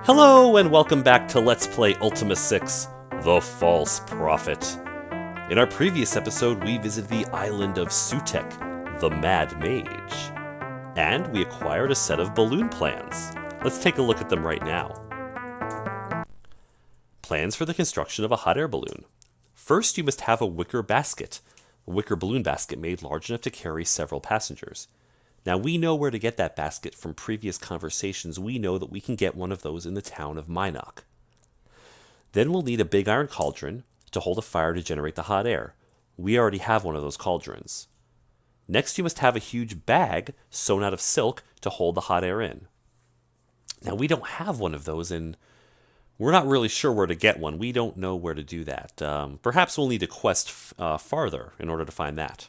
Hello and welcome back to Let's Play Ultima 6, The False Prophet. In our previous episode, we visited the island of Sutek, the Mad Mage, and we acquired a set of balloon plans. Let's take a look at them right now. Plans for the construction of a hot air balloon. First, you must have a wicker basket, a wicker balloon basket made large enough to carry several passengers. Now, we know where to get that basket from previous conversations. We know that we can get one of those in the town of Minok. Then we'll need a big iron cauldron to hold a fire to generate the hot air. We already have one of those cauldrons. Next, you must have a huge bag sewn out of silk to hold the hot air in. Now, we don't have one of those, and we're not really sure where to get one. We don't know where to do that. Perhaps we'll need to quest farther in order to find that.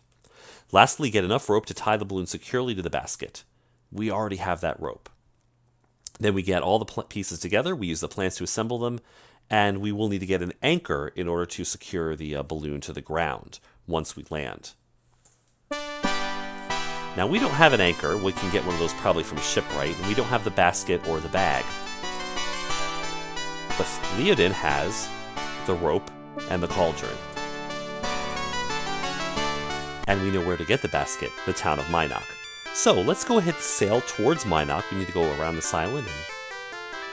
Lastly, get enough rope to tie the balloon securely to the basket. We already have that rope. Then we get all the pieces together, we use the plans to assemble them, and we will need to get an anchor in order to secure the balloon to the ground once we land. Now, we don't have an anchor. We can get one of those probably from Shipwright, and we don't have the basket or the bag. But Leodin has the rope and the cauldron. And we know where to get the basket, the town of Minok. So let's go ahead and sail towards Minok. We need to go around this island and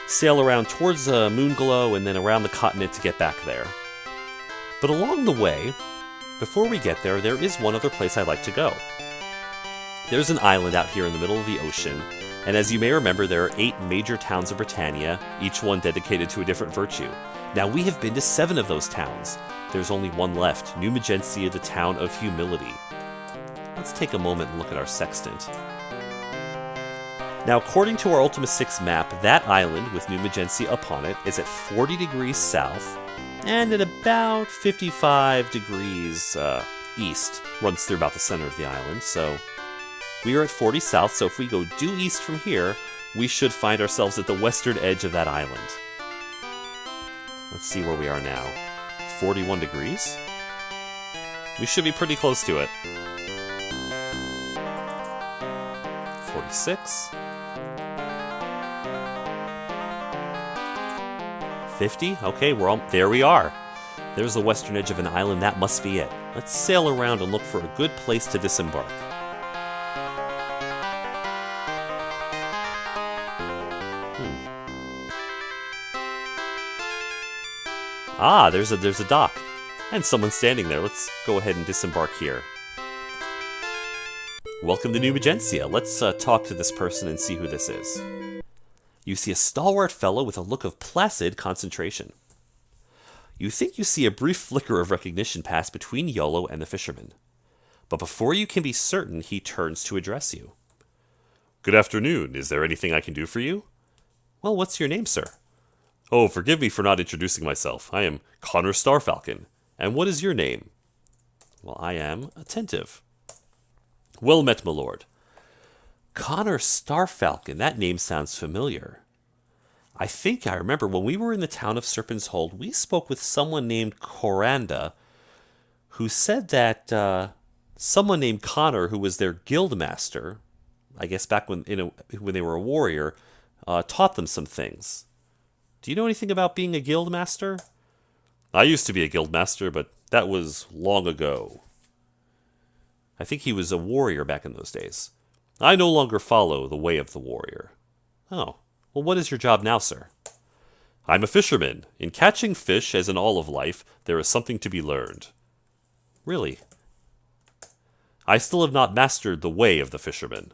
sail around towards Moonglow and then around the continent to get back there. But along the way, before we get there, there is one other place I'd like to go. There's an island out here in the middle of the ocean, and as you may remember, there are 8 major towns of Britannia, each one dedicated to a different virtue. Now, we have been to 7 of those towns. There's only one left, New Magencia, the town of humility. Let's take a moment and look at our sextant. Now, according to our Ultima 6 map, that island with New Magencia upon it is at 40 degrees south and at about 55 degrees east. Runs through about the center of the island, so we are at 40 south, so if we go due east from here, we should find ourselves at the western edge of that island. Let's see where we are now. 41 degrees? We should be pretty close to it. 46. 50. Okay, there we are. There's the western edge of an island. That must be it. Let's sail around and look for a good place to disembark. Ah, there's a dock. And someone standing there. Let's go ahead and disembark here. Welcome to New Magencia. Let's talk to this person and see who this is. You see a stalwart fellow with a look of placid concentration. You think you see a brief flicker of recognition pass between Iolo and the fisherman. But before you can be certain, he turns to address you. Good afternoon. Is there anything I can do for you? Well, what's your name, sir? Oh, forgive me for not introducing myself. I am Connor Starfalcon. And what is your name? Well, I am Attentive. Well met, my lord. Connor Starfalcon, that name sounds familiar. I think I remember when we were in the town of Serpent's Hold, we spoke with someone named Coranda, who said that someone named Connor, who was their guild master, I guess back when they were a warrior, taught them some things. Do you know anything about being a guild master? I used to be a guild master, but that was long ago. I think he was a warrior back in those days. I no longer follow the way of the warrior. Oh, well, what is your job now, sir? I'm a fisherman. In catching fish, as in all of life, there is something to be learned. Really? I still have not mastered the way of the fisherman.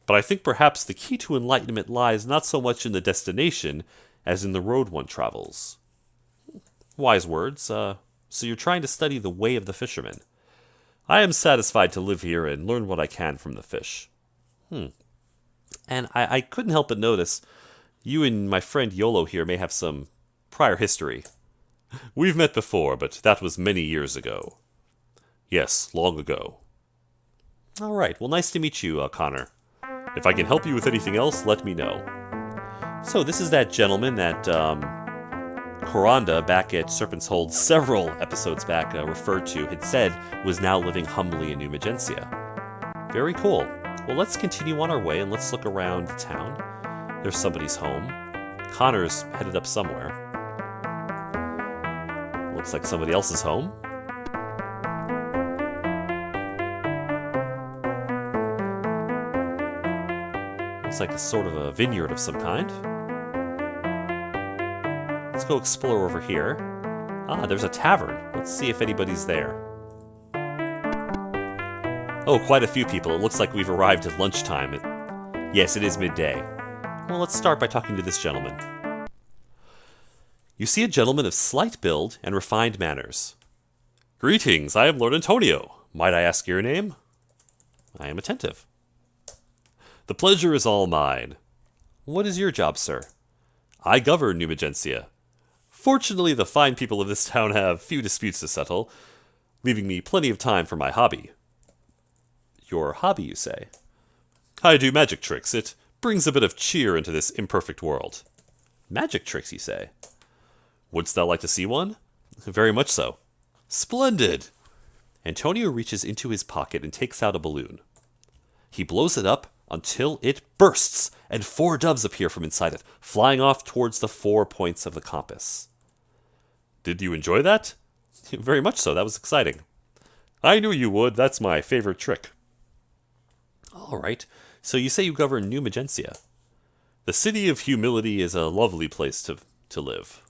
But I think perhaps the key to enlightenment lies not so much in the destination as in the road one travels. Wise words. So you're trying to study the way of the fisherman. I am satisfied to live here and learn what I can from the fish. And I couldn't help but notice you and my friend Iolo here may have some prior history. We've met before, but that was many years ago. Yes, long ago. All right, well, nice to meet you, Connor. If I can help you with anything else, let me know. So this is that gentleman that Coranda, back at Serpent's Hold several episodes back, referred to, had said was now living humbly in New Magencia. Very cool. Well, let's continue on our way and let's look around the town. There's somebody's home. Connor's headed up somewhere. Looks like somebody else's home. Looks like a sort of a vineyard of some kind. Let's go explore over here. Ah, there's a tavern. Let's see if anybody's there. Oh, quite a few people. It looks like we've arrived at lunchtime. Yes, it is midday. Well, let's start by talking to this gentleman. You see a gentleman of slight build and refined manners. Greetings, I am Lord Antonio. Might I ask your name? I am Attentive. The pleasure is all mine. What is your job, sir? I govern New Magencia. Fortunately, the fine people of this town have few disputes to settle, leaving me plenty of time for my hobby. Your hobby, you say? I do magic tricks. It brings a bit of cheer into this imperfect world. Magic tricks, you say? Wouldst thou like to see one? Very much so. Splendid! Antonio reaches into his pocket and takes out a balloon. He blows it up until it bursts, and 4 doves appear from inside it, flying off towards the 4 points of the compass. Did you enjoy that? Very much so. That was exciting. I knew you would. That's my favorite trick. All right. So you say you govern New Magencia. The city of humility is a lovely place to live.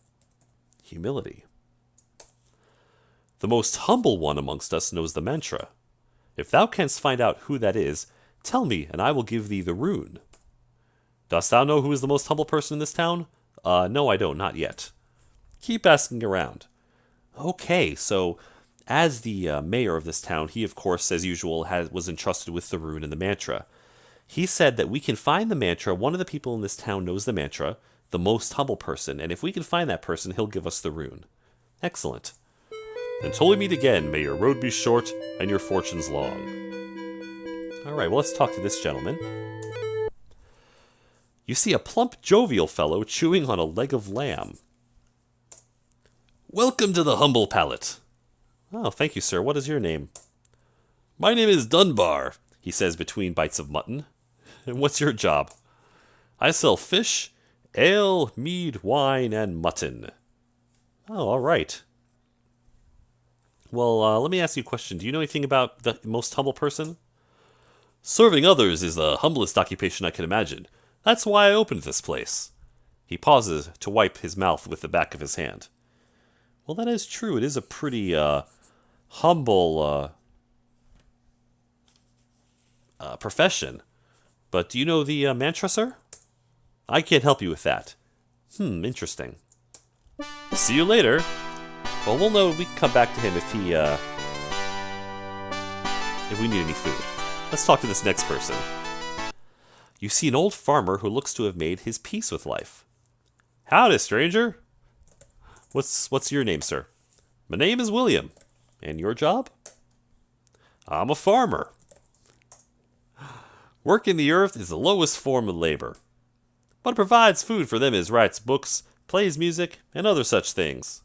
Humility. The most humble one amongst us knows the mantra. If thou canst find out who that is, tell me, and I will give thee the rune. Dost thou know who is the most humble person in this town? No, I don't, not yet. Keep asking around. Okay, so as the mayor of this town, he, of course, as usual, was entrusted with the rune and the mantra. He said that we can find the mantra. One of the people in this town knows the mantra, the most humble person, and if we can find that person, he'll give us the rune. Excellent. Until we meet again, may your road be short and your fortunes long. All right, well, let's talk to this gentleman. You see a plump, jovial fellow chewing on a leg of lamb. Welcome to the humble palate. Oh, thank you, sir. What is your name? My name is Dunbar, he says between bites of mutton. And what's your job? I sell fish, ale, mead, wine, and mutton. Oh, all right. Well, let me ask you a question. Do you know anything about the most humble person? Serving others is the humblest occupation I can imagine. That's why I opened this place. He pauses to wipe his mouth with the back of his hand. Well, that is true. It is a pretty humble profession. But do you know the mantra, sir? I can't help you with that. Interesting. See you later. Well, we'll know. We can come back to him if we need any food. Let's talk to this next person. You see an old farmer who looks to have made his peace with life. Howdy, stranger. What's your name, sir? My name is William. And your job? I'm a farmer. Working the earth is the lowest form of labor, but it provides food for them as writes books, plays music, and other such things.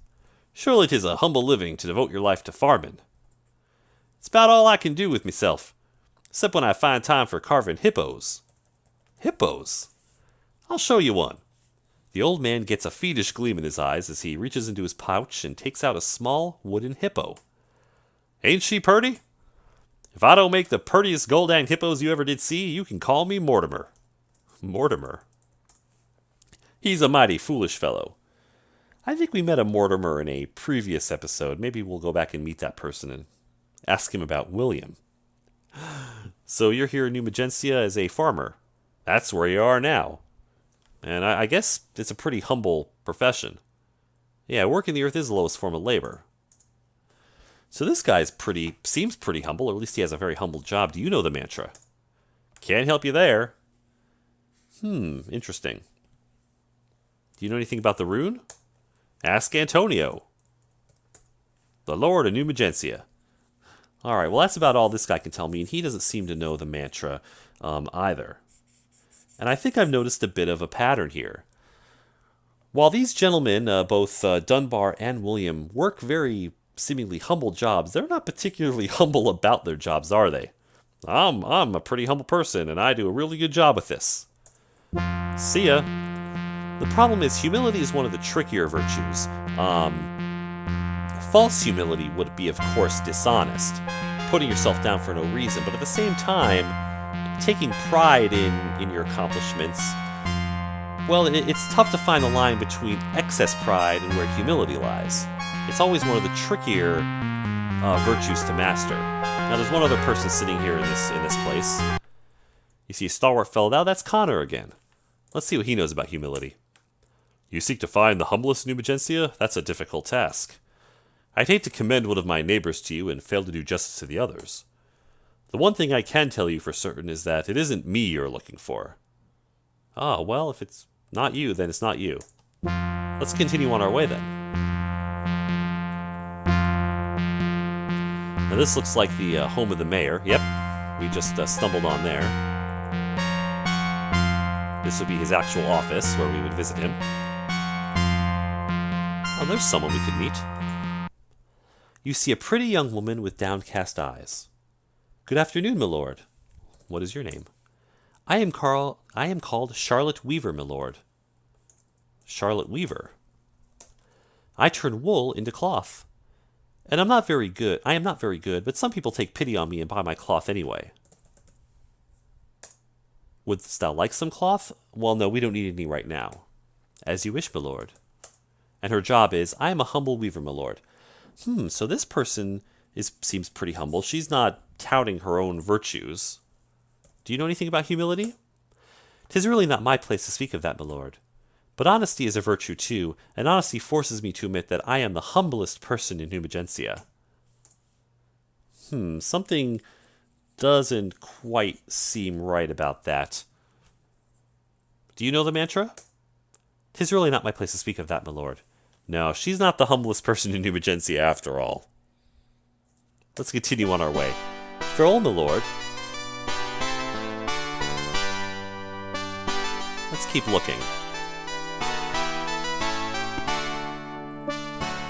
Surely 'tis a humble living to devote your life to farming. It's about all I can do with myself, except when I find time for carving hippos. Hippos? I'll show you one. The old man gets a fiendish gleam in his eyes as he reaches into his pouch and takes out a small wooden hippo. Ain't she purty? If I don't make the purtiest gold-dang hippos you ever did see, you can call me Mortimer. Mortimer? He's a mighty foolish fellow. I think we met a Mortimer in a previous episode. Maybe we'll go back and meet that person and ask him about William. So you're here in New Magencia as a farmer. That's where you are now. And I guess it's a pretty humble profession. Yeah, working the earth is the lowest form of labor. So this guy's seems pretty humble, or at least he has a very humble job. Do you know the mantra? Can't help you there. Interesting. Do you know anything about the rune? Ask Antonio, the Lord of New Magencia. All right, well, that's about all this guy can tell me, and he doesn't seem to know the mantra either. And I think I've noticed a bit of a pattern here. While these gentlemen, both Dunbar and William, work very seemingly humble jobs, they're not particularly humble about their jobs, are they? I'm a pretty humble person, and I do a really good job with this. See ya. The problem is humility is one of the trickier virtues. False humility would be, of course, dishonest, putting yourself down for no reason, but at the same time, taking pride in your accomplishments, well, it's tough to find the line between excess pride and where humility lies. It's always one of the trickier virtues to master. Now, there's one other person sitting here in this place. You see a stalwart fellow. Now, that's Connor again. Let's see what he knows about humility. You seek to find the humblest in New Magencia? That's a difficult task. I'd hate to commend one of my neighbors to you and fail to do justice to the others. The one thing I can tell you for certain is that it isn't me you're looking for. Ah, well, if it's not you, then it's not you. Let's continue on our way then. Now this looks like the home of the mayor. Yep, we just stumbled on there. This would be his actual office where we would visit him. Oh, there's someone we could meet. You see a pretty young woman with downcast eyes. Good afternoon, my lord. What is your name? I am called Charlotte Weaver, my lord. Charlotte Weaver. I turn wool into cloth. And I am not very good, but some people take pity on me and buy my cloth anyway. Wouldst thou like some cloth? Well, no, we don't need any right now. As you wish, my lord. And her job is, I am a humble weaver, my lord. So this person seems pretty humble. She's not touting her own virtues. Do you know anything about humility? 'Tis really not my place to speak of that, my lord. But honesty is a virtue too, and honesty forces me to admit that I am the humblest person in New Magencia. Something doesn't quite seem right about that. Do you know the mantra? 'Tis really not my place to speak of that, my lord. No, she's not the humblest person in New Magencia after all. Let's continue on our way. Farewell, my lord. Let's keep looking.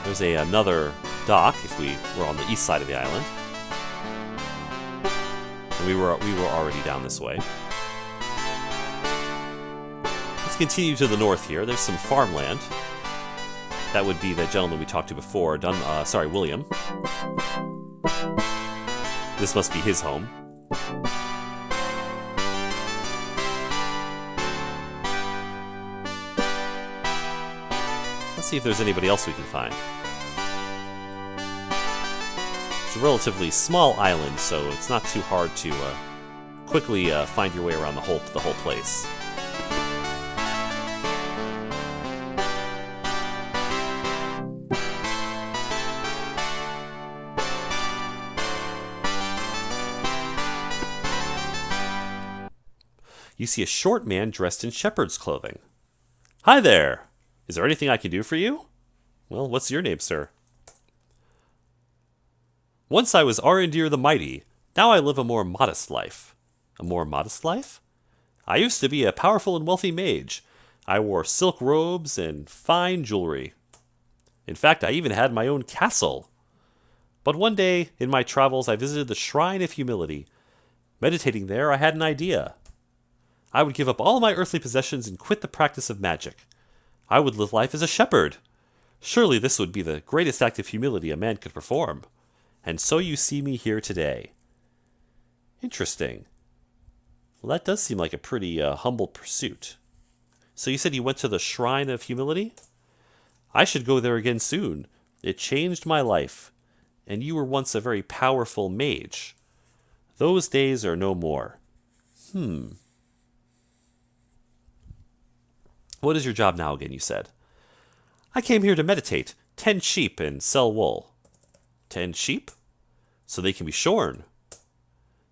There's another dock if we were on the east side of the island. And we were already down this way. Let's continue to the north here. There's some farmland. That would be the gentleman we talked to before, William. This must be his home. Let's see if there's anybody else we can find. It's a relatively small island, so it's not too hard to quickly find your way around the whole place. You see a short man dressed in shepherd's clothing. Hi there! Is there anything I can do for you? Well, what's your name, sir? Once I was Arendir the Mighty. Now I live a more modest life. A more modest life? I used to be a powerful and wealthy mage. I wore silk robes and fine jewelry. In fact, I even had my own castle. But one day, in my travels, I visited the Shrine of Humility. Meditating there, I had an idea. I would give up all my earthly possessions and quit the practice of magic. I would live life as a shepherd. Surely this would be the greatest act of humility a man could perform. And so you see me here today. Interesting. Well, that does seem like a pretty humble pursuit. So you said you went to the Shrine of Humility? I should go there again soon. It changed my life. And you were once a very powerful mage. Those days are no more. What is your job now again, you said? I came here to meditate, tend sheep, and sell wool. Tend sheep? So they can be shorn.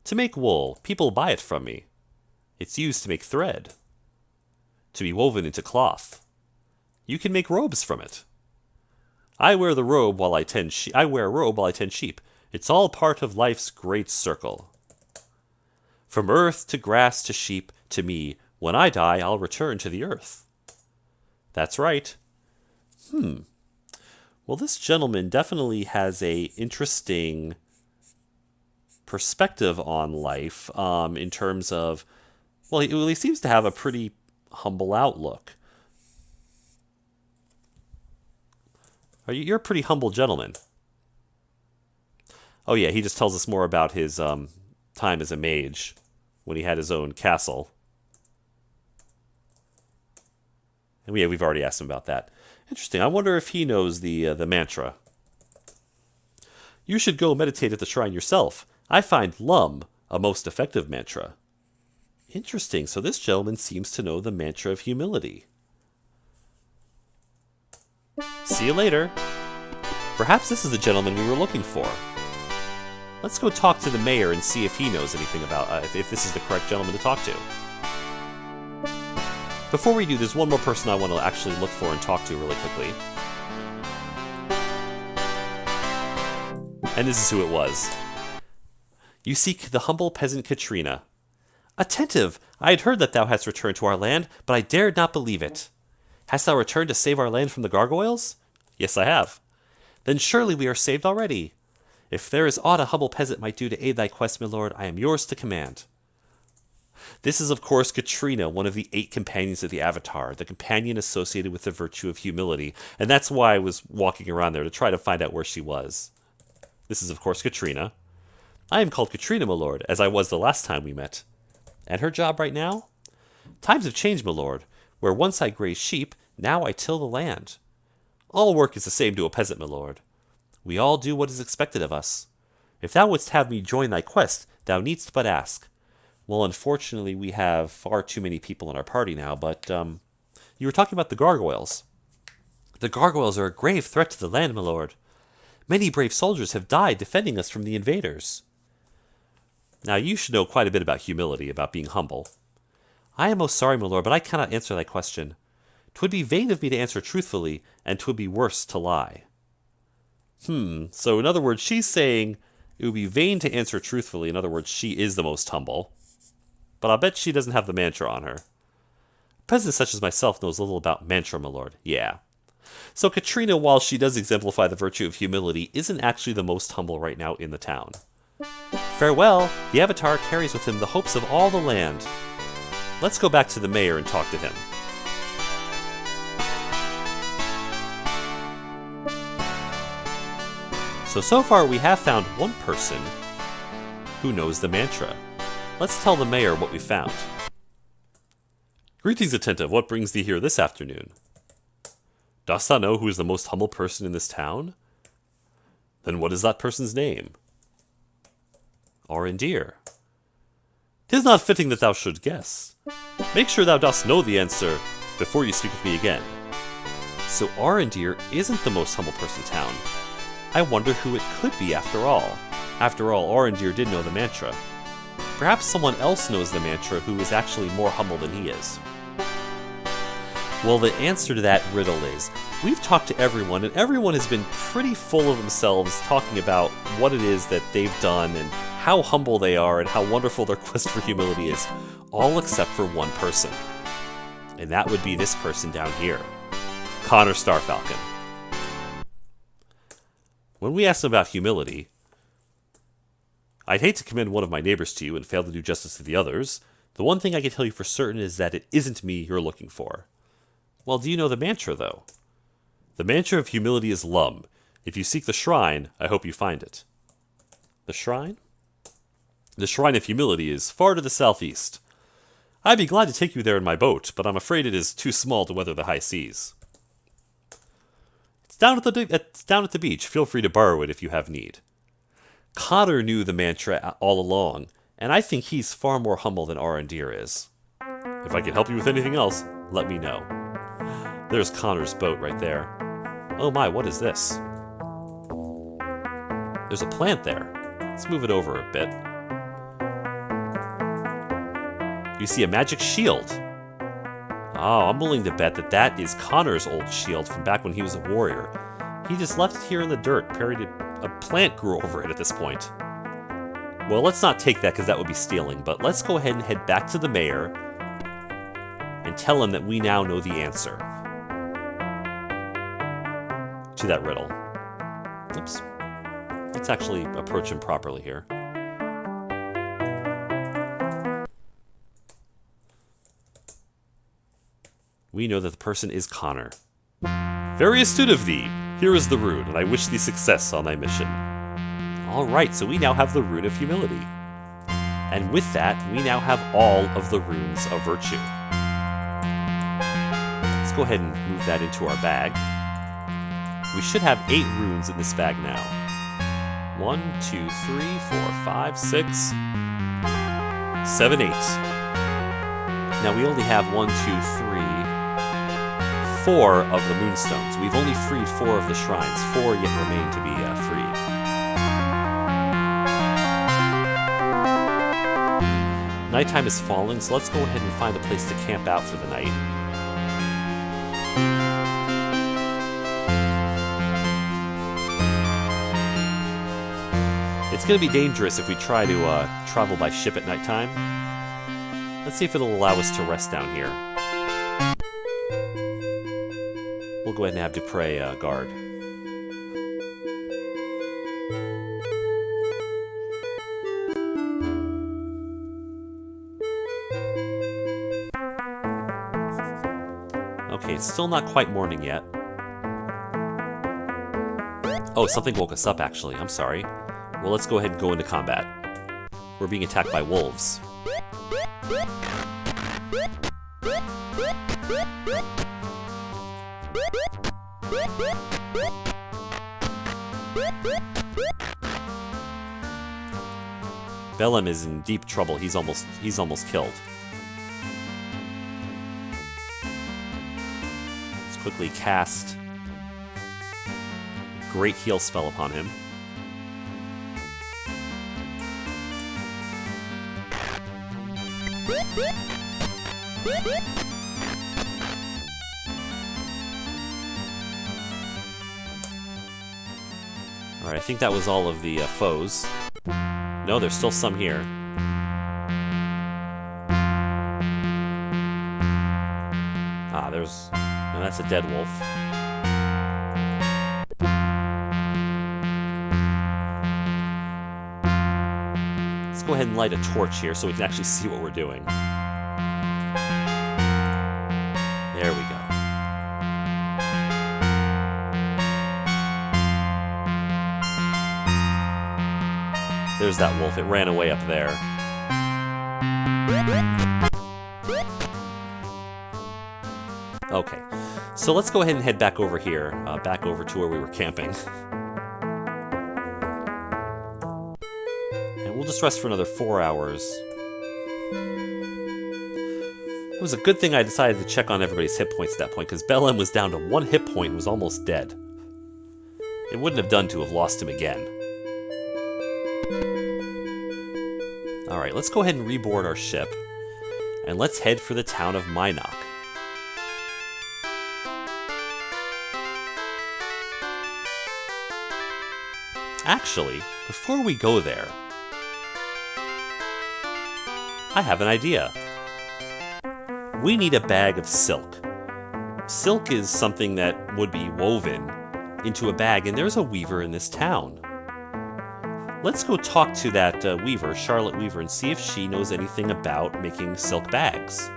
To make wool, people buy it from me. It's used to make thread. To be woven into cloth. You can make robes from it. I wear a robe while I tend sheep. It's all part of life's great circle. From earth to grass to sheep to me, when I die, I'll return to the earth. That's right. Well, this gentleman definitely has a interesting perspective on life in terms of, well, he seems to have a pretty humble outlook. You're a pretty humble gentleman. Oh yeah, he just tells us more about his time as a mage when he had his own castle. And we've already asked him about that. Interesting. I wonder if he knows the mantra. You should go meditate at the shrine yourself. I find Lum a most effective mantra. Interesting. So this gentleman seems to know the mantra of humility. See you later. Perhaps this is the gentleman we were looking for. Let's go talk to the mayor and see if he knows anything about if this is the correct gentleman to talk to. Before we do, there's one more person I want to actually look for and talk to really quickly. And this is who it was. You seek the humble peasant Katrina. Attentive! I had heard that thou hadst returned to our land, but I dared not believe it. Hast thou returned to save our land from the gargoyles? Yes, I have. Then surely we are saved already. If there is aught a humble peasant might do to aid thy quest, my lord, I am yours to command. This is, of course, Katrina, one of the 8 companions of the Avatar, the companion associated with the virtue of humility, and that's why I was walking around there to try to find out where she was. This is, of course, Katrina. I am called Katrina, my lord, as I was the last time we met. And her job right now? Times have changed, my lord. Where once I grazed sheep, now I till the land. All work is the same to a peasant, my lord. We all do what is expected of us. If thou wouldst have me join thy quest, thou needst but ask. Well, unfortunately, we have far too many people in our party now, but, you were talking about the gargoyles. The gargoyles are a grave threat to the land, my lord. Many brave soldiers have died defending us from the invaders. Now, you should know quite a bit about humility, about being humble. I am most sorry, my lord, but I cannot answer thy question. 'Twould be vain of me to answer truthfully, and 'twould be worse to lie. So in other words, she's saying it would be vain to answer truthfully. In other words, she is the most humble. But I'll bet she doesn't have the mantra on her. A peasant such as myself knows little about mantra, my lord. Yeah. So Katrina, while she does exemplify the virtue of humility, isn't actually the most humble right now in the town. Farewell, the Avatar carries with him the hopes of all the land. Let's go back to the mayor and talk to him. So far we have found one person who knows the mantra. Let's tell the mayor what we found. Greetings, Attentive. What brings thee here this afternoon? Dost thou know who is the most humble person in this town? Then what is that person's name? Arendir. 'Tis not fitting that thou should guess. Make sure thou dost know the answer before you speak with me again. So Arendir isn't the most humble person in town. I wonder who it could be after all. After all, Arendir did know the mantra. Perhaps someone else knows the mantra who is actually more humble than he is. Well, the answer to that riddle is, we've talked to everyone, and everyone has been pretty full of themselves, talking about what it is that they've done, and how humble they are, and how wonderful their quest for humility is, all except for one person. And that would be this person down here, Connor Starfalcon. When we asked him about humility, I'd hate to commend one of my neighbors to you and fail to do justice to the others. The one thing I can tell you for certain is that it isn't me you're looking for. Well, do you know the mantra, though? The mantra of humility is Lum. If you seek the shrine, I hope you find it. The shrine? The shrine of humility is far to the southeast. I'd be glad to take you there in my boat, but I'm afraid it is too small to weather the high seas. It's down at the beach. Feel free to borrow it if you have need. Connor knew the mantra all along, and I think he's far more humble than Arendir is. If I can help you with anything else, let me know. There's Connor's boat right there. Oh my, what is this? There's a plant there. Let's move it over a bit. You see a magic shield. Oh, I'm willing to bet that that is Connor's old shield from back when he was a warrior. He just left it here in the dirt, buried it. A plant grew over it at this point. Well, let's not take that because that would be stealing, but let's go ahead and head back to the mayor and tell him that we now know the answer to that riddle. Oops. Let's actually approach him properly here. We know that the person is Connor. Very astute of thee. Here is the rune, and I wish thee success on thy mission. Alright, so we now have the Rune of Humility. And with that, we now have all of the Runes of Virtue. Let's go ahead and move that into our bag. We should have 8 runes in this bag now. 1, 2, 3, 4, 5, 6, 7, 8. Now we only have 1, 2, 3, 4 of the moonstones. We've only freed 4 of the shrines. 4 yet remain to be freed. Nighttime is falling, so let's go ahead and find a place to camp out for the night. It's going to be dangerous if we try to travel by ship at nighttime. Let's see if it'll allow us to rest down here. We'll go ahead and have Dupre guard. Okay, it's still not quite morning yet. Oh, something woke us up, actually. I'm sorry. Well, let's go ahead and go into combat. We're being attacked by wolves. Bellum is in deep trouble. He's almost killed. Let's quickly cast Great Heal spell upon him. Alright, I think that was all of the foes. No, there's still some here. Ah, there's... No, that's a dead wolf. Let's go ahead and light a torch here so we can actually see what we're doing. There we go. There's that wolf. It ran away up there. Okay, so let's go ahead and head back over here, back over to where we were camping. And we'll just rest for another 4 hours. It was a good thing I decided to check on everybody's hit points at that point, because Bellum was down to 1 hit point and was almost dead. It wouldn't have done to have lost him again. Alright, let's go ahead and reboard our ship, and let's head for the town of Minok. Actually, before we go there, I have an idea. We need a bag of silk. Silk is something that would be woven into a bag, and there's a weaver in this town. Let's go talk to that weaver, Charlotte Weaver, and see if she knows anything about making silk bags.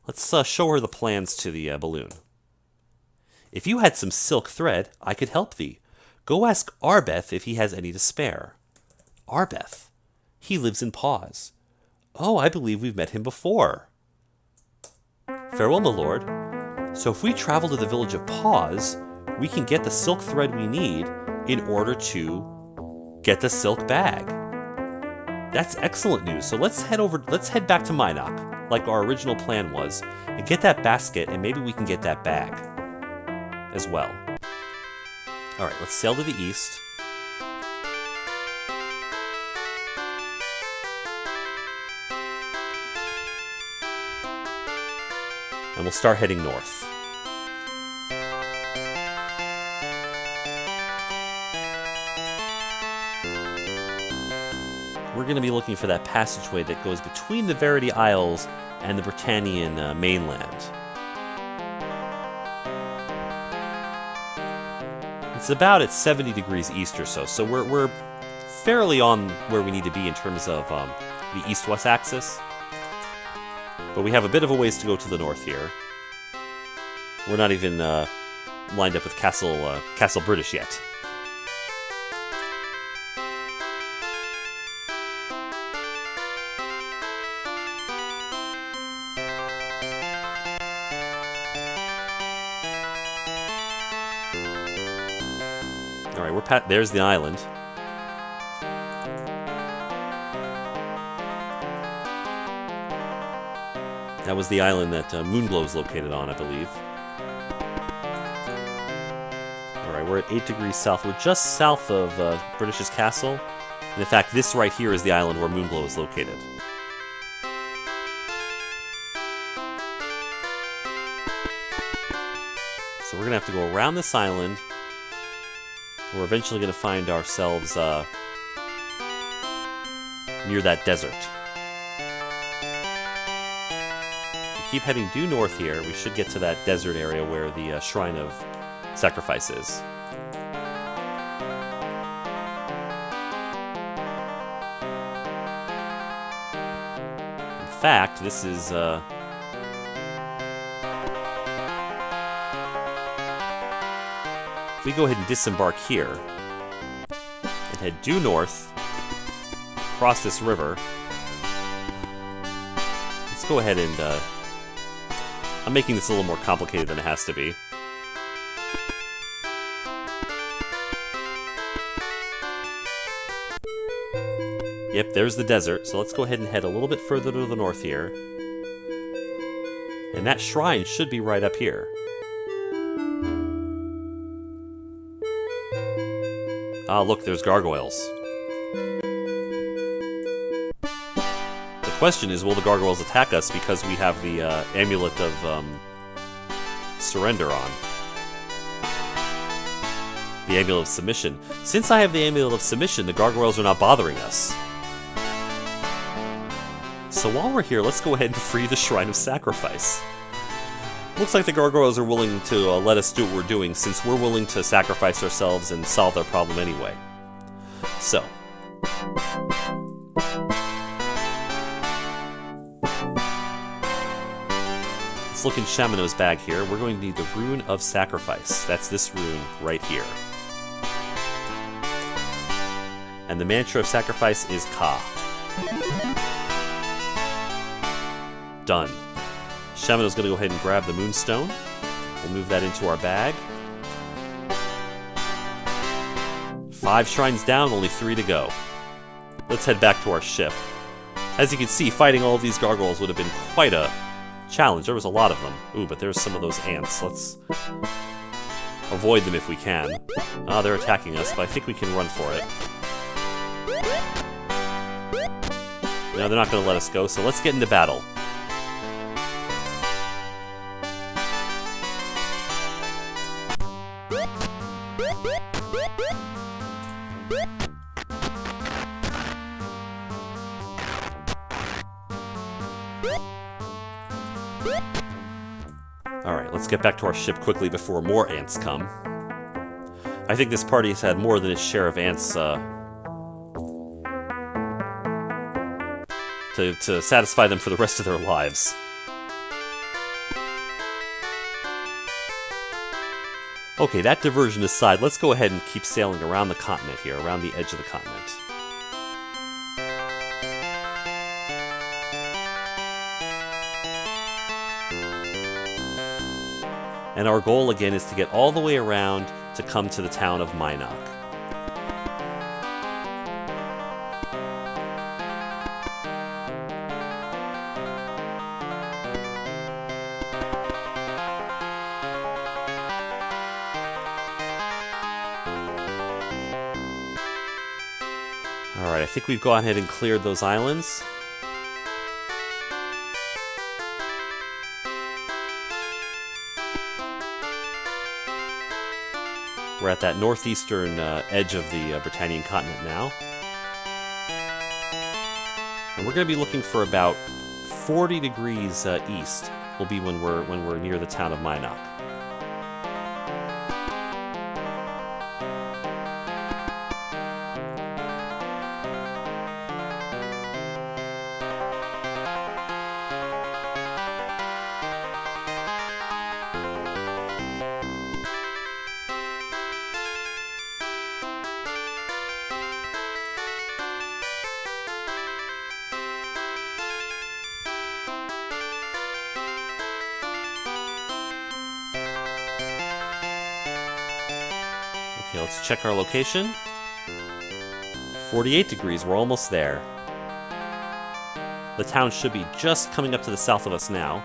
Let's show her the plans to the balloon. If you had some silk thread, I could help thee. Go ask Arbeth if he has any to spare. Arbeth? He lives in Pause. Oh, I believe we've met him before. Farewell, my lord. So if we travel to the village of Pause, we can get the silk thread we need in order to get the silk bag. That's excellent news. So let's head back to Minok, like our original plan was, and get that basket, and maybe we can get that bag as well. Alright, let's sail to the east. And we'll start heading north. We're going to be looking for that passageway that goes between the Verity Isles and the Britannian mainland. It's about at 70 degrees east or so, so we're fairly on where we need to be in terms of the east-west axis. But we have a bit of a ways to go to the north here. We're not even lined up with Castle British yet. Alright, there's the island. That was the island that Moonglow is located on, I believe. Alright, we're at 8 degrees south. We're just south of British's castle. And in fact, this right here is the island where Moonglow is located. So we're going to have to go around this island. We're eventually going to find ourselves near that desert. Keep heading due north here. We should get to that desert area where the Shrine of Sacrifice is. In fact, this is... if we go ahead and disembark here, and head due north, cross this river, let's go ahead and... I'm making this a little more complicated than it has to be. Yep, there's the desert, so let's go ahead and head a little bit further to the north here. And that shrine should be right up here. Ah, look, there's gargoyles. The question is, will the gargoyles attack us because we have the amulet of surrender on? The amulet of submission. Since I have the amulet of submission, the gargoyles are not bothering us. So while we're here, let's go ahead and free the Shrine of Sacrifice. Looks like the gargoyles are willing to let us do what we're doing, since we're willing to sacrifice ourselves and solve their problem anyway. So. Let's look in Shamano's bag here. We're going to need the Rune of Sacrifice. That's this rune right here. And the mantra of sacrifice is Ka. Done. Shamano's going to go ahead and grab the Moonstone. We'll move that into our bag. 5 shrines down, only 3 to go. Let's head back to our ship. As you can see, fighting all of these gargoyles would have been quite a challenge. There was a lot of them. Ooh, but there's some of those ants. Let's avoid them if we can. Ah, they're attacking us, but I think we can run for it. No, they're not going to let us go, so let's get into battle. Alright, let's get back to our ship quickly before more ants come. I think this party has had more than its share of ants to satisfy them for the rest of their lives. Okay, that diversion aside, let's go ahead and keep sailing around the continent here, around the edge of the continent. And our goal again is to get all the way around to come to the town of Minok. Alright, I think we've gone ahead and cleared those islands. We're at that northeastern edge of the Britannian continent now. And we're going to be looking for about 40 degrees east will be when we're near the town of Minok. Let's check our location. 48 degrees, we're almost there. The town should be just coming up to the south of us now.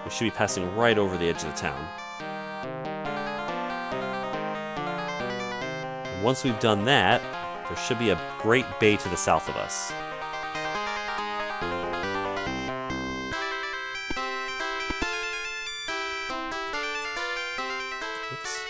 We should be passing right over the edge of the town. And once we've done that, there should be a great bay to the south of us. Oops.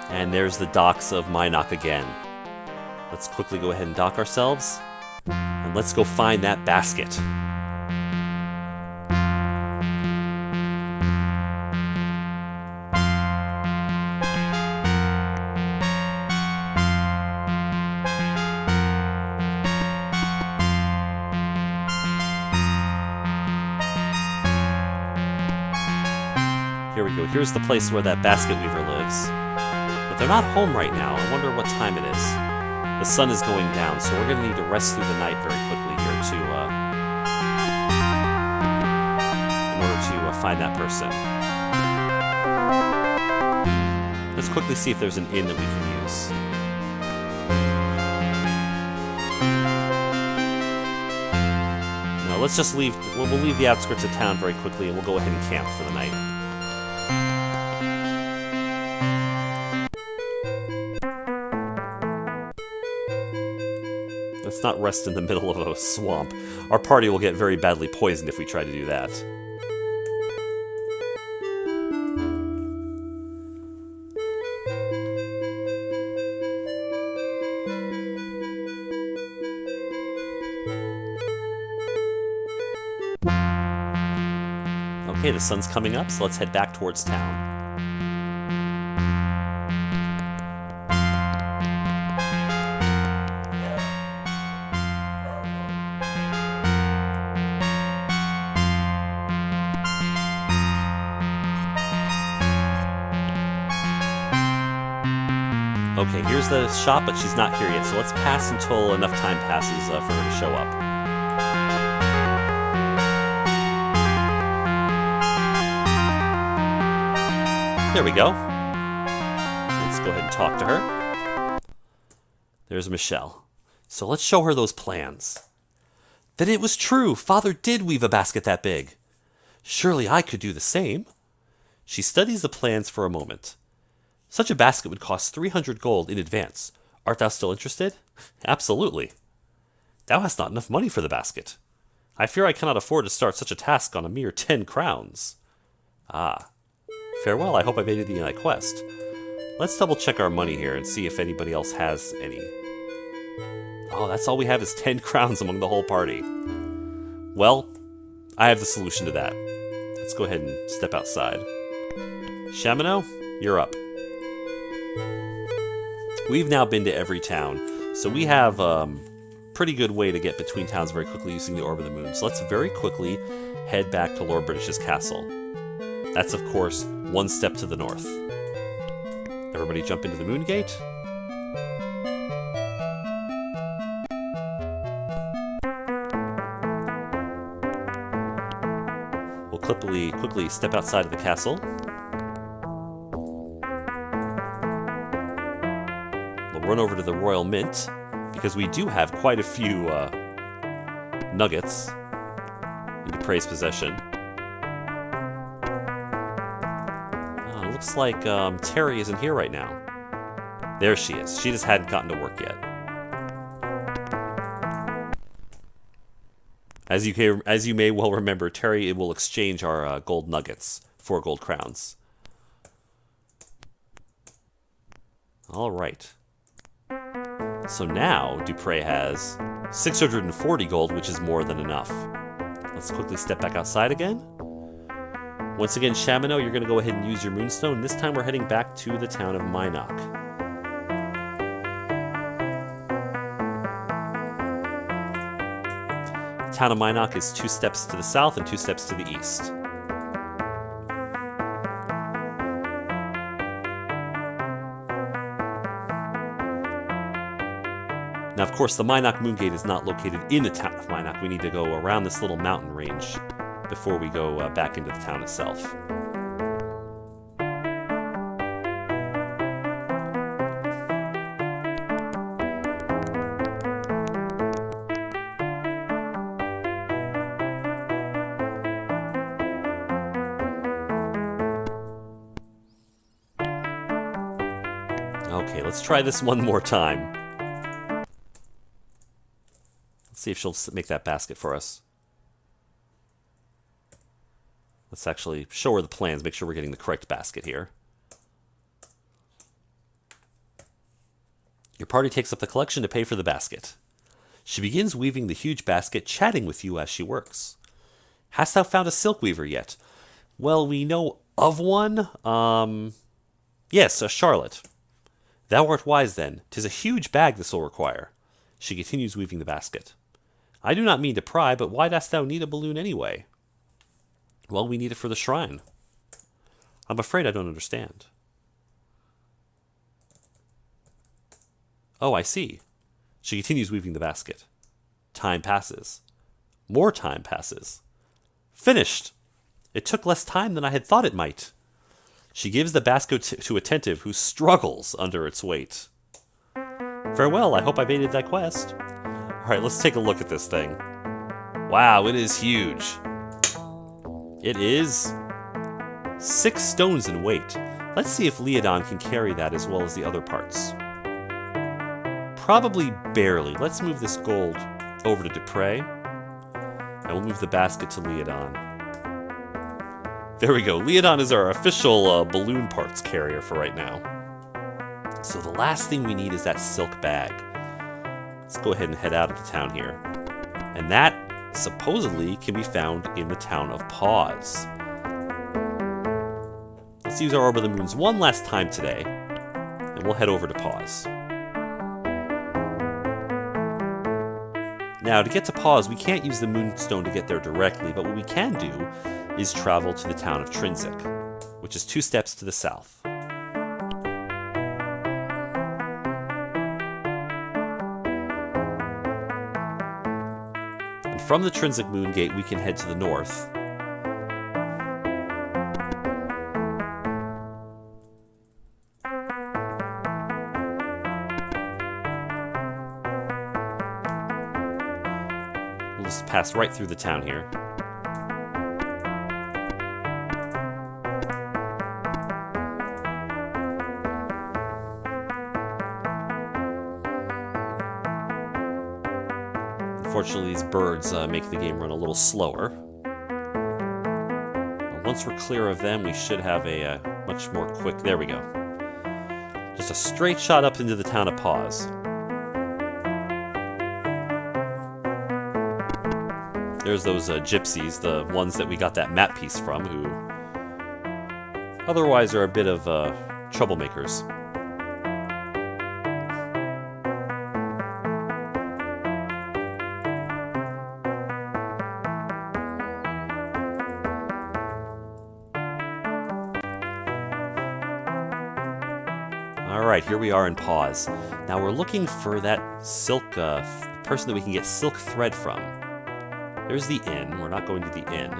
And there's the docks of Minok again. Let's quickly go ahead and dock ourselves. And let's go find that basket. Here we go. Here's the place where that basket weaver lives. But they're not home right now. I wonder what time it is. The sun is going down, so we're going to need to rest through the night very quickly here in order to find that person. Let's quickly see if there's an inn that we can use. No, let's just leave. We'll leave the outskirts of town very quickly, and we'll go ahead and camp for the night. Let's not rest in the middle of a swamp. Our party will get very badly poisoned if we try to do that. Okay, the sun's coming up, so let's head back towards town. Okay, here's the shop, but she's not here yet, so let's pass until enough time passes for her to show up. There we go. Let's go ahead and talk to her. There's Michelle. So let's show her those plans. Then it was true. Father did weave a basket that big. Surely I could do the same. She studies the plans for a moment. Such a basket would cost 300 gold in advance. Art thou still interested? Absolutely. Thou hast not enough money for the basket. I fear I cannot afford to start such a task on a mere 10 crowns. Ah. Farewell, I hope I've aided thee in thy quest. Let's double check our money here and see if anybody else has any. Oh, that's all we have is 10 crowns among the whole party. Well, I have the solution to that. Let's go ahead and step outside. Shamino, you're up. We've now been to every town, so we have a pretty good way to get between towns very quickly using the Orb of the Moon. So let's very quickly head back to Lord British's castle. That's, of course, one step to the north. Everybody jump into the Moon Gate. We'll quickly step outside of the castle. Run over to the Royal Mint, because we do have quite a few nuggets in Dupre's possession. It looks like Terry isn't here right now. There she is. She just hadn't gotten to work yet. As you may well remember, Terry will exchange our gold nuggets for gold crowns. All right. So now, Dupre has 640 gold, which is more than enough. Let's quickly step back outside again. Once again, Shamino, you're going to go ahead and use your Moonstone. This time we're heading back to the town of Minok. The town of Minok is 2 steps to the south and 2 steps to the east. Now, of course, the Minok Moongate is not located in the town of Minok. We need to go around this little mountain range before we go back into the town itself. Okay, let's try this one more time. Let's see if she'll make that basket for us. Let's actually show her the plans, make sure we're getting the correct basket here. Your party takes up the collection to pay for the basket. She begins weaving the huge basket, chatting with you as she works. Hast thou found a silk weaver yet? Well, we know of one. Yes, a Charlotte. Thou art wise then. 'Tis a huge bag this will require. She continues weaving the basket. I do not mean to pry, but why dost thou need a balloon anyway? Well, we need it for the shrine. I'm afraid I don't understand. Oh, I see. She continues weaving the basket. Time passes. More time passes. Finished! It took less time than I had thought it might. She gives the basket to Attentive, who struggles under its weight. Farewell, I hope I've aided thy quest. Alright, let's take a look at this thing. Wow, it is huge. It is 6 stones in weight. Let's see if Leodon can carry that as well as the other parts. Probably barely. Let's move this gold over to Dupre. And we'll move the basket to Leodon. There we go. Leodon is our official balloon parts carrier for right now. So the last thing we need is that silk bag. Let's go ahead and head out of the town here. And that supposedly can be found in the town of Pause. Let's use our Orb of the Moons one last time today, and we'll head over to Pause. Now, to get to Pause, we can't use the Moonstone to get there directly, but what we can do is travel to the town of Trinsic, which is 2 steps to the south. And from the Trinsic Moon Gate, we can head to the north. We'll just pass right through the town here. Unfortunately, these birds make the game run a little slower. But once we're clear of them, we should have a much more quick... There we go. Just a straight shot up into the town of Pause. There's those gypsies, the ones that we got that map piece from, who otherwise are a bit of troublemakers. Alright, here we are in Pause. Now we're looking for that silk, person that we can get silk thread from. There's the inn. We're not going to the inn.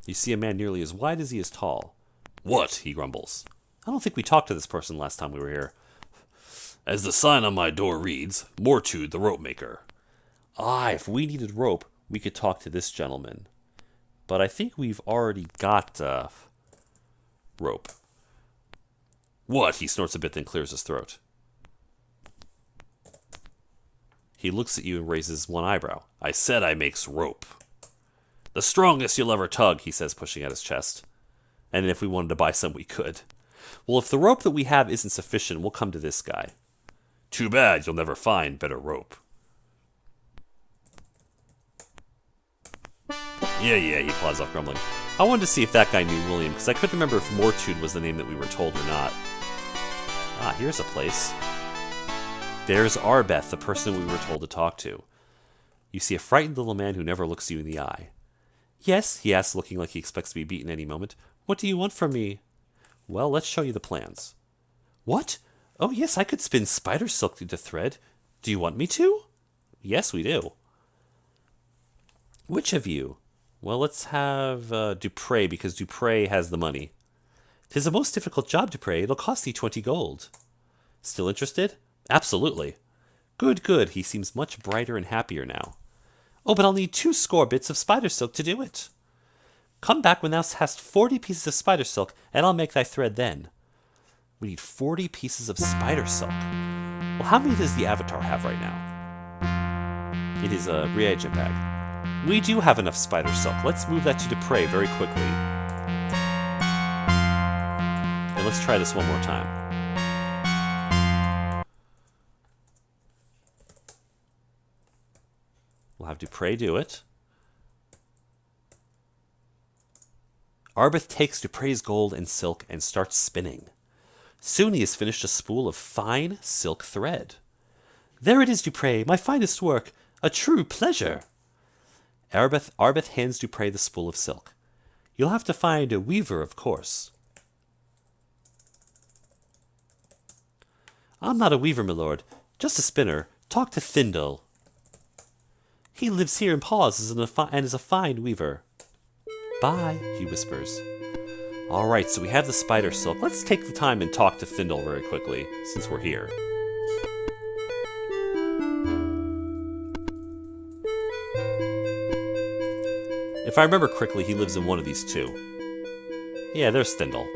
You see a man nearly as wide as he is tall. What? He grumbles. I don't think we talked to this person last time we were here. As the sign on my door reads, Mortude the rope maker. Ah, if we needed rope, we could talk to this gentleman. But I think we've already got rope. What? He snorts a bit, then clears his throat. He looks at you and raises one eyebrow. I said I makes rope. The strongest you'll ever tug, he says, pushing at his chest. And if we wanted to buy some, we could. Well, if the rope that we have isn't sufficient, we'll come to this guy. Too bad you'll never find better rope. Yeah, he claws off, grumbling. I wanted to see if that guy knew William, because I couldn't remember if Mortude was the name that we were told or not. Ah, here's a place. There's Arbeth, the person we were told to talk to. You see a frightened little man who never looks you in the eye. Yes, he asks, looking like he expects to be beaten any moment. What do you want from me? Well, let's show you the plans. What? Oh, yes, I could spin spider silk into thread. Do you want me to? Yes, we do. Which of you? Well, let's have Dupre, because Dupre has the money. 'Tis a most difficult job, Dupre. It'll cost thee 20 gold. Still interested? Absolutely. Good, good. He seems much brighter and happier now. Oh, but I'll need 2 score bits of spider silk to do it. Come back when thou hast 40 pieces of spider silk, and I'll make thy thread then. We need 40 pieces of spider silk. Well, how many does the Avatar have right now? It is a reagent bag. We do have enough spider silk. Let's move that to Dupre very quickly. And let's try this one more time. We'll have Dupre do it. Arbeth takes Dupre's gold and silk and starts spinning. Soon he has finished a spool of fine silk thread. There it is, Dupre, my finest work, a true pleasure. Arbeth hands Dupre the spool of silk. You'll have to find a weaver, of course. I'm not a weaver, my lord, just a spinner. Talk to Thindel. He lives here in Paws and is a fine weaver. Bye, he whispers. Alright, so we have the spider silk. Let's take the time and talk to Thindel very quickly, since we're here. If I remember correctly, he lives in one of these 2. Yeah, there's Thindel.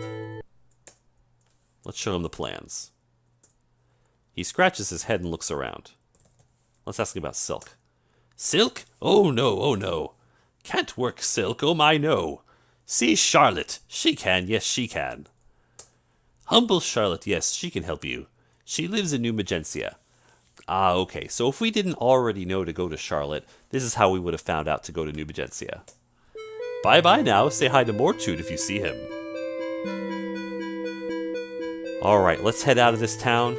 Let's show him the plans. He scratches his head and looks around. Let's ask him about silk. Silk? Oh no, oh no. Can't work silk, oh my no. See Charlotte. She can, yes she can. Humble Charlotte, yes, she can help you. She lives in New Magencia. Ah, okay, so if we didn't already know to go to Charlotte, this is how we would have found out to go to New Magencia. Bye-bye now, say hi to Mortude if you see him. Alright, let's head out of this town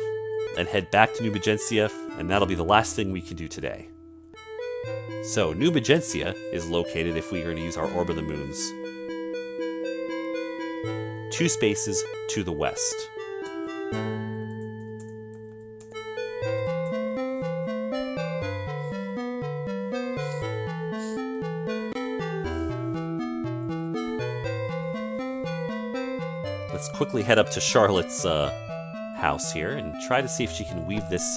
and head back to New Magencia, and that'll be the last thing we can do today. So, New Magencia is located, if we are going to use our Orb of the Moons, 2 spaces to the west. Let's quickly head up to Charlotte's house here and try to see if she can weave this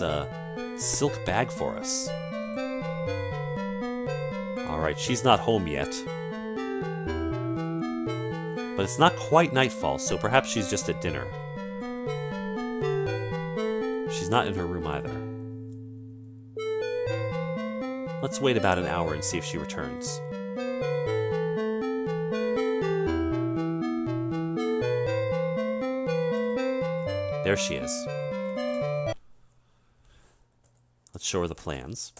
silk bag for us. Alright, she's not home yet. But it's not quite nightfall, so perhaps she's just at dinner. She's not in her room either. Let's wait about an hour and see if she returns. There she is. Let's show her the plans.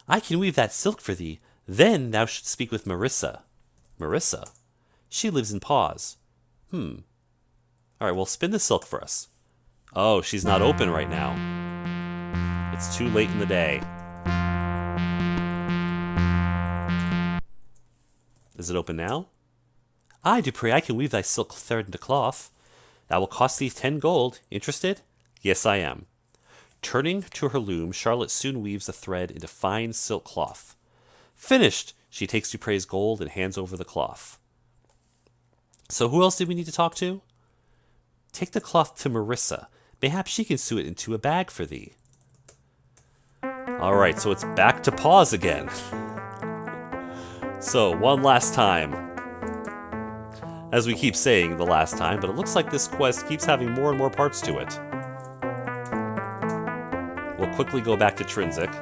I can weave that silk for thee. Then thou shouldst speak with Marissa. Marissa? She lives in Paws. Alright, well, spin the silk for us. Oh, she's not open right now. It's too late in the day. Is it open now? Aye, Dupre, I can weave thy silk thread into cloth. That will cost thee 10 gold. Interested? Yes, I am. Turning to her loom, Charlotte soon weaves the thread into fine silk cloth. Finished! She takes Dupre's gold and hands over the cloth. So who else did we need to talk to? Take the cloth to Marissa. Mayhap she can sew it into a bag for thee. Alright, so it's back to Paws again. So, one last time. As we keep saying the last time, but it looks like this quest keeps having more and more parts to it. We'll quickly go back to Trinsic.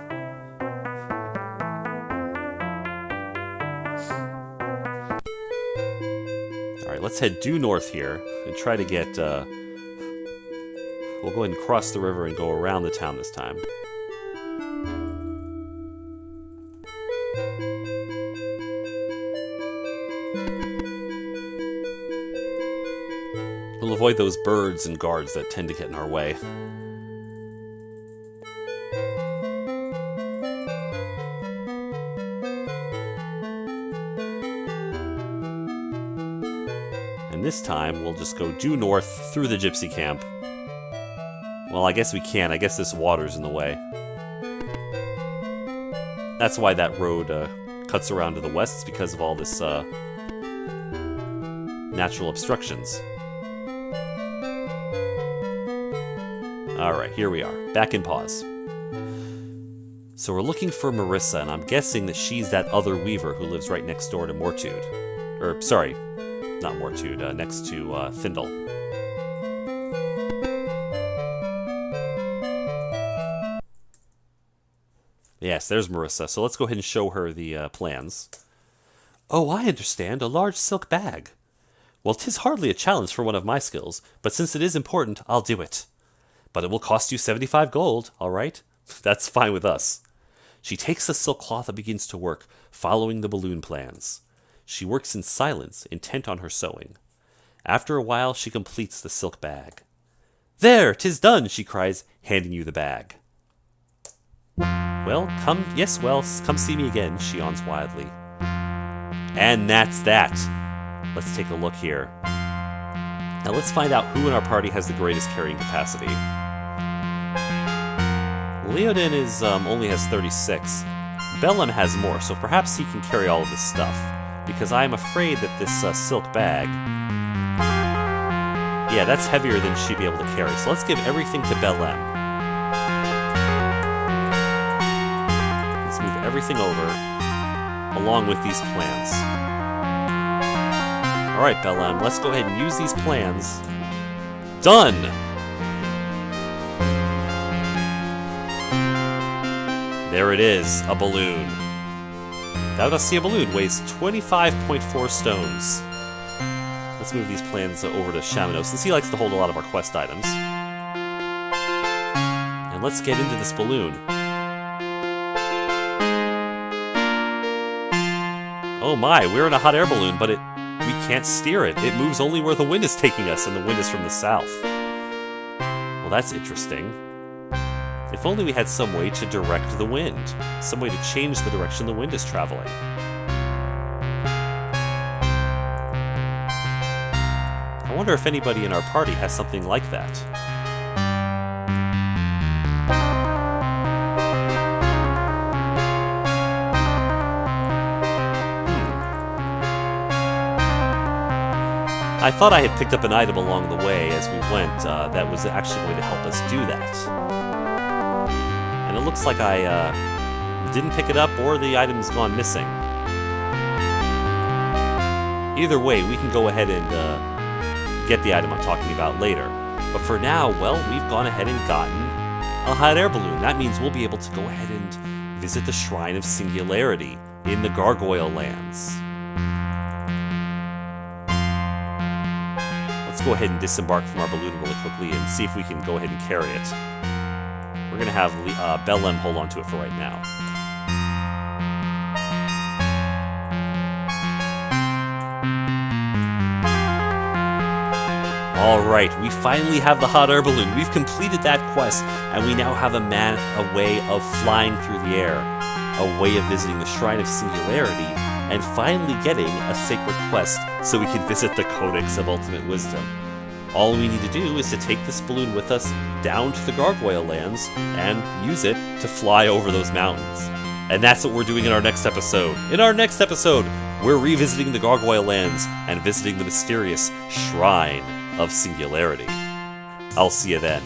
Alright, let's head due north here and try to get... we'll go ahead and cross the river and go around the town this time. We'll avoid those birds and guards that tend to get in our way. And this time, we'll just go due north through the gypsy camp. Well, I guess we can. I guess this water's in the way. That's why that road cuts around to the west. It's because of all this natural obstructions. Alright, here we are. Back in pause. So we're looking for Marissa, and I'm guessing that she's that other weaver who lives right next door to Mortude. Or, sorry, not Mortude, next to Findle. Yes, there's Marissa. So let's go ahead and show her the plans. Oh, I understand. A large silk bag. Well, 'tis hardly a challenge for one of my skills, but since it is important, I'll do it. But it will cost you 75 gold, all right? That's fine with us. She takes the silk cloth and begins to work, following the balloon plans. She works in silence, intent on her sewing. After a while, she completes the silk bag. There, 'tis done, she cries, handing you the bag. Well, come see me again, she yawns wildly. And that's that. Let's take a look here. Now let's find out who in our party has the greatest carrying capacity. Leodin only has 36. Bellum has more, so perhaps he can carry all of this stuff. Because I'm afraid that this silk bag... Yeah, that's heavier than she'd be able to carry. So let's give everything to Bellum. Let's move everything over, along with these plans. Alright, Bellum, let's go ahead and use these plans. Done! There it is, a balloon. Thou dost see a balloon, weighs 25.4 stones. Let's move these plans over to Shamino, since he likes to hold a lot of our quest items. And let's get into this balloon. Oh my, we're in a hot air balloon, but we can't steer it. It moves only where the wind is taking us, and the wind is from the south. Well, that's interesting. If only we had some way to direct the wind. Some way to change the direction the wind is traveling. I wonder if anybody in our party has something like that. I thought I had picked up an item along the way as we went that was actually going to help us do that. And it looks like I didn't pick it up or the item's gone missing. Either way, we can go ahead and get the item I'm talking about later. But for now, well, we've gone ahead and gotten a hot air balloon. That means we'll be able to go ahead and visit the Shrine of Singularity in the Gargoyle Lands. Let's go ahead and disembark from our balloon really quickly and see if we can go ahead and carry it. We're going to have Bellem hold on to it for right now. Alright, we finally have the hot air balloon. We've completed that quest, and we now have a way of flying through the air, a way of visiting the Shrine of Singularity, and finally getting a sacred quest so we can visit the Codex of Ultimate Wisdom. All we need to do is to take this balloon with us down to the Gargoyle Lands and use it to fly over those mountains. And that's what we're doing in our next episode. In our next episode, we're revisiting the Gargoyle Lands and visiting the mysterious Shrine of Singularity. I'll see you then.